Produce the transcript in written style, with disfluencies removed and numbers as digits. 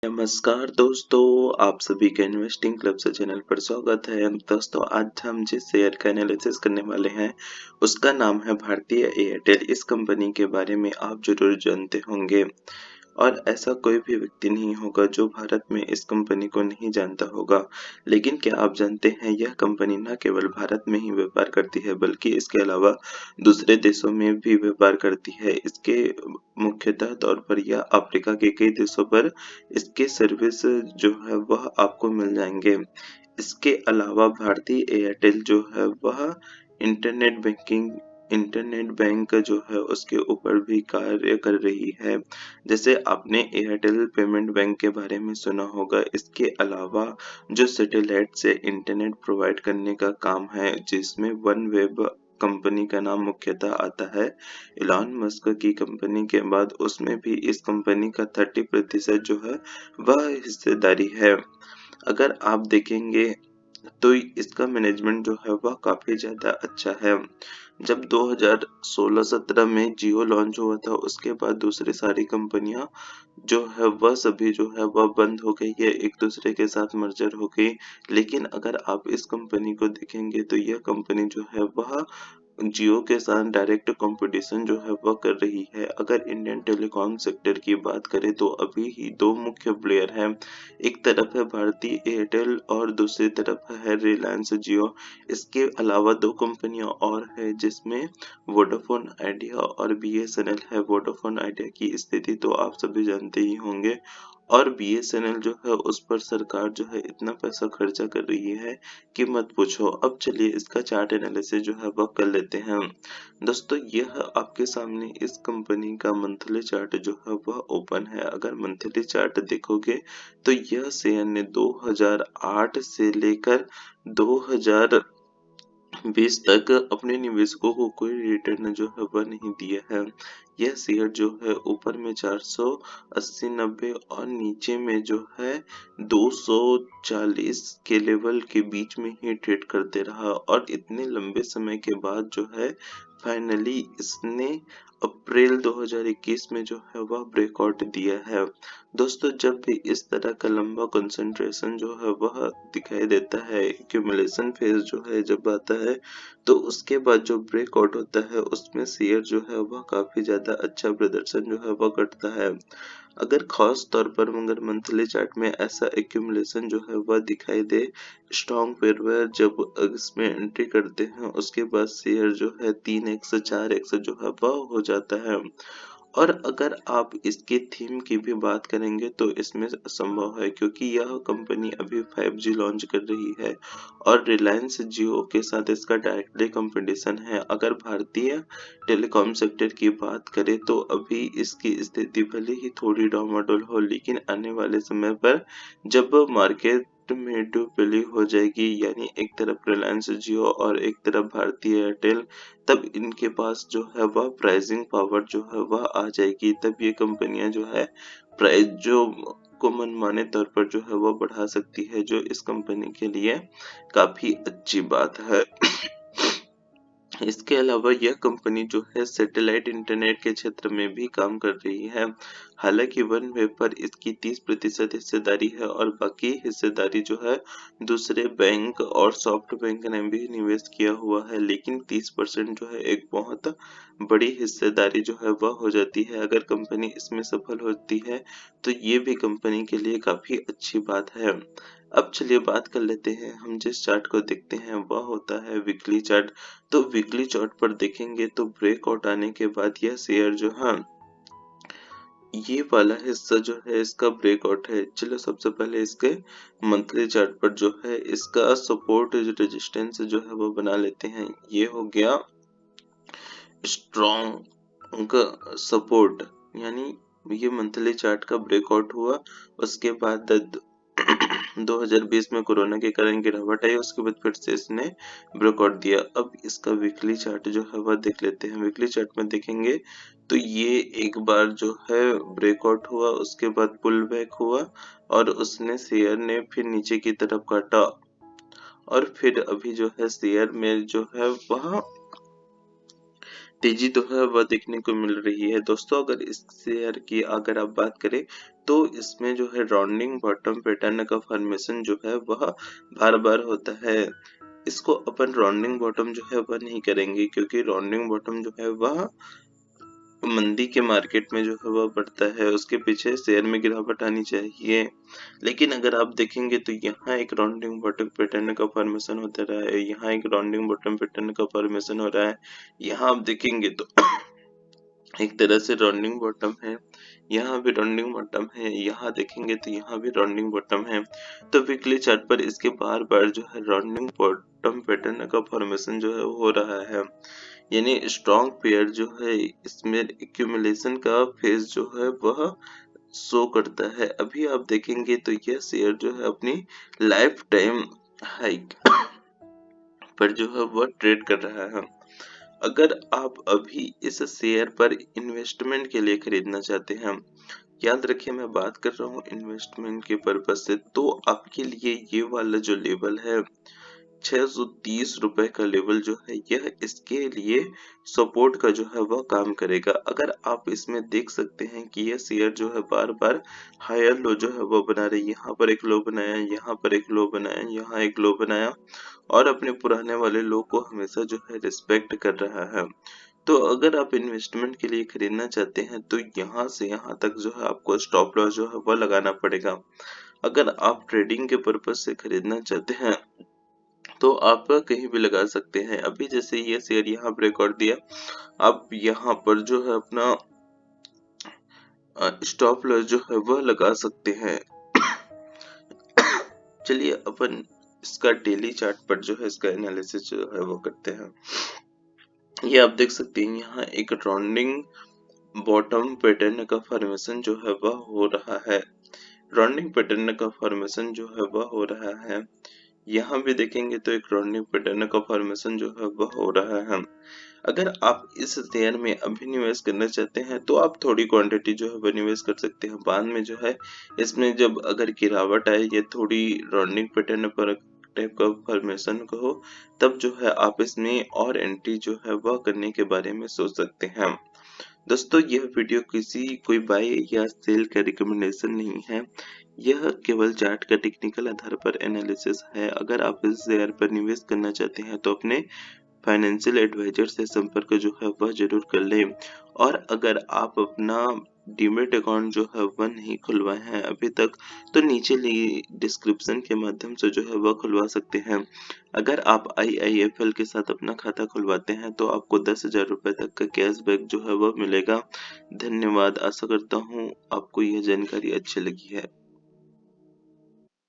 नमस्कार दोस्तों, आप सभी का इन्वेस्टिंग क्लब से चैनल पर स्वागत है। दोस्तों, आज हम जिस शेयर का एनालिसिस करने वाले हैं उसका नाम है भारतीय एयरटेल। इस कंपनी के बारे में आप जरूर जानते होंगे और ऐसा कोई भी व्यक्ति नहीं होगा जो भारत में इस कंपनी को नहीं जानता होगा। लेकिन क्या आप जानते हैं, यह कंपनी न केवल भारत में ही व्यापार करती है बल्कि इसके अलावा दूसरे देशों में भी व्यापार करती है। इसके मुख्यतः तौर पर यह अफ्रीका के कई देशों पर इसके सर्विस जो है वह आपको मिल जाएंगे। इसके अलावा भारतीय एयरटेल जो है वह इंटरनेट बैंक जो है उसके ऊपर भी कार्य कर रही है। जैसे आपने एयरटेल पेमेंट बैंक के बारे में सुना होगा। इसके अलावा जो सैटेलाइट से इंटरनेट प्रोवाइड करने का काम है, जिसमें वन वेब कंपनी का नाम मुख्यतः आता है। इलॉन मस्क की कंपनी के बाद उसमें भी इस कंपनी का 30% जो है वह हिस्सेदारी है। अगर आप देखेंगे तो इसका मैनेजमेंट जो है वह काफी ज्यादा अच्छा है। जब 2016-17 में जियो लॉन्च हुआ था, उसके बाद दूसरी सारी कंपनियां जो है वह सभी जो है वह बंद हो गई है, एक दूसरे के साथ मर्जर हो गई। लेकिन अगर आप इस कंपनी को देखेंगे तो यह कंपनी जो है वह जियो के साथ डायरेक्ट कंपटीशन जो है वह कर रही है। अगर इंडियन टेलीकॉम सेक्टर की बात करें तो अभी ही दो मुख्य प्लेयर हैं। एक तरफ है भारती एयरटेल और दूसरी तरफ है रिलायंस जियो। इसके अलावा दो कंपनियां और है जिसमें वोडाफोन आइडिया और बीएसएनएल है। वोडाफोन आइडिया की स्थिति तो आप सभी जानते ही होंगे और बीएसएनएल जो है उस पर सरकार जो है इतना पैसा खर्चा कर रही है कि मत पूछो। अब चलिए इसका चार्ट एनालिसिस जो है वह कर लेते हैं। दोस्तों, यह आपके सामने इस कंपनी का मंथली चार्ट जो है वह ओपन है। अगर मंथली चार्ट देखोगे तो यह शेयर ने 2008 से लेकर 2020 तक अपने निवेशकों को कोई रिटर्न जो है वह नहीं दिया है। यह शेयर जो है ऊपर में 480-90 और नीचे में जो है 240 के लेवल के बीच में ही ट्रेड करते रहा और इतने लंबे समय के बाद जो है फाइनली इसने अप्रैल 2021 में जो है वह ब्रेकआउट दिया है। दोस्तों, जब भी इस तरह का लंबा कंसंट्रेशन जो है वह दिखाई देता है, एक्यूमुलेशन फेज जो है जब आता है, तो उसके बाद जो ब्रेकआउट होता है उसमें शेयर जो है वह काफी ज्यादा अच्छा प्रदर्शन जो है वह करता है। अगर खास तौर पर मगर मंथली चार्ट में ऐसा एक्यूमुलेशन जो है वह दिखाई दे, स्ट्रॉन्ग पेयर जब इसमें एंट्री करते हैं उसके बाद शेयर जो है 3x 4x जो है वह हो जाता है। और अगर आप इसके थीम की भी बात करेंगे तो इसमें संभव है, क्योंकि यह कंपनी अभी 5G लॉन्च कर रही है और रिलायंस जियो के साथ इसका डायरेक्टली कंपटीशन है। अगर भारतीय टेलीकॉम सेक्टर की बात करें तो अभी इसकी स्थिति भले ही थोड़ी डामाडोल हो, लेकिन आने वाले समय पर जब मार्केट में डुओपोली हो जाएगी, यानी एक तरफ रिलायंस जियो और एक तरफ भारतीय एयरटेल, तब इनके पास जो है वह प्राइसिंग पावर जो है वह आ जाएगी। तब ये कंपनियां जो है प्राइस जो को मनमाने तौर पर जो है वह बढ़ा सकती है, जो इस कंपनी के लिए काफी अच्छी बात है। इसके अलावा यह कंपनी जो है सैटेलाइट इंटरनेट के क्षेत्र में भी काम कर रही है। हालांकि वन वेब पर इसकी 30% हिस्सेदारी है और बाकी हिस्सेदारी जो है दूसरे बैंक और सॉफ्ट बैंक ने भी निवेश किया हुआ है, लेकिन 30% जो है एक बहुत बड़ी हिस्सेदारी जो है वह हो जाती है। अगर कंपनी इसमें सफल होती है तो ये भी कंपनी के लिए काफी अच्छी बात है। अब चलिए बात कर लेते हैं, हम जिस चार्ट को देखते हैं वह होता है वीकली चार्ट। तो वीकली चार्ट पर देखेंगे तो ब्रेकआउट आने के बाद यह शेयर जो है, ये वाला हिस्सा जो है इसका ब्रेकआउट है। चलो सबसे पहले इसके मंथली चार्ट पर जो है इसका सपोर्ट रेजिस्टेंस जो है वो बना लेते हैं। ये हो गया स्ट्रॉन्ग सपोर्ट, यानी ये मंथली चार्ट का ब्रेकआउट हुआ। उसके बाद 2020 में कोरोना के कारण गिरावट आई, उसके बाद फिर से इसने ब्रेकआउट दिया। अब इसका वीकली चार्ट जो है वह देख लेते हैं। वीकली चार्ट में देखेंगे तो ये एक बार जो है ब्रेकआउट हुआ, उसके बाद पुल बैक हुआ और उसने शेयर ने फिर नीचे की तरफ काटा और फिर अभी जो है शेयर में जो है वह तेजी तो है वह देखने को मिल रही है। दोस्तों, अगर इस शेयर की अगर आप बात करें तो इसमें जो है राउंडिंग बॉटम पैटर्न का फॉर्मेशन जो है वह बार बार होता है। इसको अपन राउंडिंग बॉटम जो है वह नहीं करेंगे, क्योंकि राउंडिंग बॉटम जो है वह मंदी के मार्केट में जो है वह बढ़ता है, उसके पीछे शेयर में गिरावट आनी चाहिए। लेकिन अगर आप देखेंगे तो यहाँ एक राउंडिंग बॉटम पैटर्न का फॉर्मेशन होता रहा है, यहाँ एक राउंडिंग बॉटम पैटर्न का फॉर्मेशन हो रहा है, यहाँ आप देखेंगे तो एक तरह से राउंडिंग बॉटम है, यहाँ भी राउंडिंग बॉटम है, यहाँ देखेंगे तो यहाँ भी राउंडिंग बॉटम है। तो वीकली चार्ट पर इसके बार बार जो है राउंडिंग बॉटम पैटर्न का फॉर्मेशन जो है हो रहा है, यानी स्ट्रॉन्ग पेयर जो है इसमें एक्यूमुलेशन का फेज जो है वह शो करता है। अभी आप देखेंगे तो यह शेयर जो है अपनी लाइफ टाइम हाइक पर जो है वह ट्रेड कर रहा है। अगर आप अभी इस शेयर पर इन्वेस्टमेंट के लिए खरीदना चाहते हैं, याद रखिए मैं बात कर रहा हूँ इन्वेस्टमेंट के पर्पज से, तो आपके लिए ये वाला जो लेवल है 630 रुपए का लेवल जो है यह इसके लिए सपोर्ट का जो है वह काम करेगा। अगर आप इसमें देख सकते हैं कि यह शेयर जो है बार बार हायर लो जो है वह बना रही है, यहाँ पर एक लो बनाया, यहाँ पर एक लो बनाया, यहाँ एक लो बनाया, और अपने पुराने वाले लो को हमेशा जो है रिस्पेक्ट कर रहा है। तो अगर आप इन्वेस्टमेंट के लिए खरीदना चाहते हैं तो यहाँ से यहाँ तक जो है आपको स्टॉप लॉस जो है वह लगाना पड़ेगा। अगर आप ट्रेडिंग के पर्पज से खरीदना चाहते हैं तो आप कहीं भी लगा सकते हैं। अभी जैसे ये शेयर यहाँ ब्रेकआउट दिया, आप यहाँ पर जो है अपना स्टॉप लॉस जो है वह लगा सकते हैं। चलिए अपन इसका डेली चार्ट पर जो है इसका एनालिसिस जो है वो करते हैं। ये आप देख सकते हैं यहाँ एक राउंडिंग बॉटम पैटर्न का फॉर्मेशन जो है वह हो रहा है, राउंडिंग पैटर्न का फॉर्मेशन जो है वह हो रहा है। यहाँ भी देखेंगे तो एक राउंडिंग पैटर्न का फॉर्मेशन जो है वह हो रहा है। अगर आप इस शेयर में अभी निवेश करना चाहते हैं तो आप थोड़ी क्वांटिटी जो है वो निवेश कर सकते हैं। बाद में जो है इसमें जब अगर गिरावट आए या थोड़ी राउंडिंग पैटर्न पर टाइप का फॉर्मेशन को हो, तब जो है आप इसमें और एंट्री जो है वह करने के बारे में सोच सकते हैं। दोस्तों यह वीडियो किसी कोई बाय या सेल का रिकमेंडेशन नहीं है, यह केवल चार्ट का टेक्निकल आधार पर एनालिसिस है। अगर आप इस शेयर पर निवेश करना चाहते हैं तो अपने फाइनेंशियल एडवाइजर से संपर्क जो है वह जरूर कर लें। और अगर आप अपना डीमेट अकाउंट जो है वह नहीं खुलवाए हैं अभी तक, तो नीचे ली डिस्क्रिप्शन के माध्यम से जो है वह खुलवा सकते हैं। अगर आप IIFL के साथ अपना खाता खुलवाते हैं तो आपको 10,000 रुपए तक का कैशबैक जो है वह मिलेगा। धन्यवाद। आशा करता हूँ आपको यह जानकारी अच्छी लगी है।